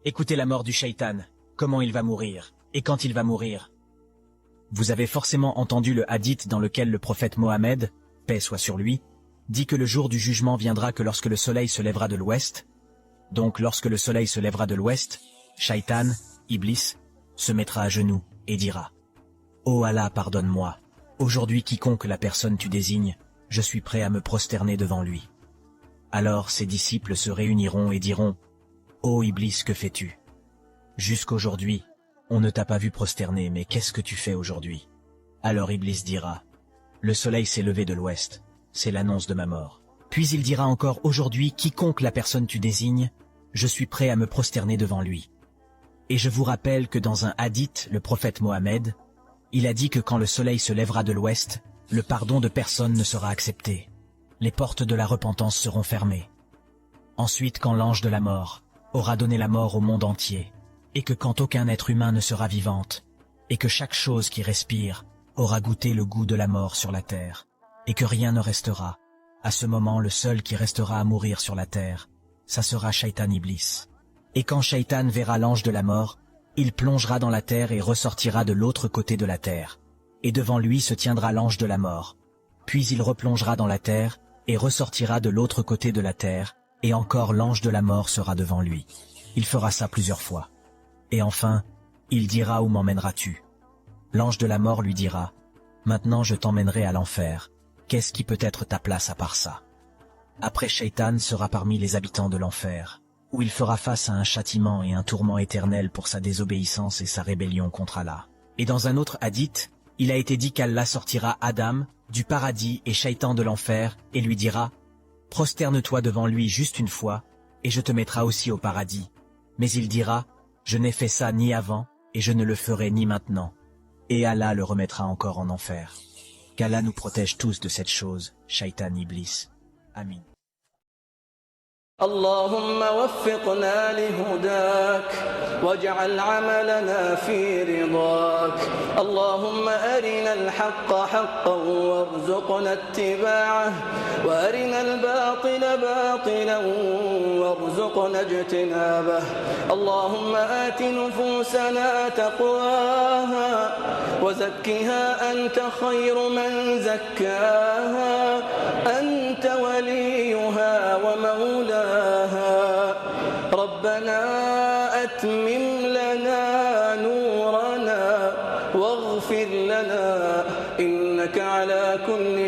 Écoutez la mort du shaitan, comment il va mourir, et quand il va mourir. Vous avez forcément entendu le hadith dans lequel le prophète Mohammed, paix soit sur lui, dit que le jour du jugement viendra que lorsque le soleil se lèvera de l'ouest. Donc lorsque le soleil se lèvera de l'ouest, Shaitan, Iblis, se mettra à genoux et dira « Ô Allah, pardonne-moi, aujourd'hui quiconque la personne tu désignes, je suis prêt à me prosterner devant lui. » Alors ses disciples se réuniront et diront « Ô Iblis, que fais-tu? Jusqu'aujourd'hui, on ne t'a pas vu prosterner, mais qu'est-ce que tu fais aujourd'hui ?» Alors Iblis dira « Le soleil s'est levé de l'ouest, c'est l'annonce de ma mort. » Puis il dira encore « Aujourd'hui, quiconque la personne tu désignes, je suis prêt à me prosterner devant lui. » Et je vous rappelle que dans un hadith, le prophète Mohammed, il a dit que quand le soleil se lèvera de l'ouest, le pardon de personne ne sera accepté. Les portes de la repentance seront fermées. Ensuite, quand l'ange de la mort aura donné la mort au monde entier, et que quand aucun être humain ne sera vivante, et que chaque chose qui respire aura goûté le goût de la mort sur la terre, et que rien ne restera, à ce moment le seul qui restera à mourir sur la terre, ça sera Shaitan Iblis. Et quand Shaitan verra l'ange de la mort, il plongera dans la terre et ressortira de l'autre côté de la terre. Et devant lui se tiendra l'ange de la mort. Puis il replongera dans la terre et ressortira de l'autre côté de la terre, et encore l'ange de la mort sera devant lui. Il fera ça plusieurs fois. Et enfin, il dira « Où m'emmèneras-tu » L'ange de la mort lui dira « Maintenant je t'emmènerai à l'enfer. Qu'est-ce qui peut être ta place à part ça ?» Après, Shaitan sera parmi les habitants de l'enfer, où il fera face à un châtiment et un tourment éternel pour sa désobéissance et sa rébellion contre Allah. Et dans un autre hadith, il a été dit qu'Allah sortira Adam du paradis et Shaitan de l'enfer et lui dira « Prosterne-toi devant lui juste une fois, et je te mettrai aussi au paradis. » Mais il dira « Je n'ai fait ça ni avant, et je ne le ferai ni maintenant. » Et Allah le remettra encore en enfer. Qu'Allah nous protège tous de cette chose, Shaitan Iblis. Amin. اللهم وفقنا لهداك واجعل عملنا في رضاك اللهم أرنا الحق حقا وارزقنا اتباعه وأرنا الباطل باطلا وارزقنا اجتنابه اللهم آت نفوسنا تقواها وزكها أنت خير من زكاها أنت وليها ومولاها ربنا أتمم لنا نورنا واغفر لنا إنك على كل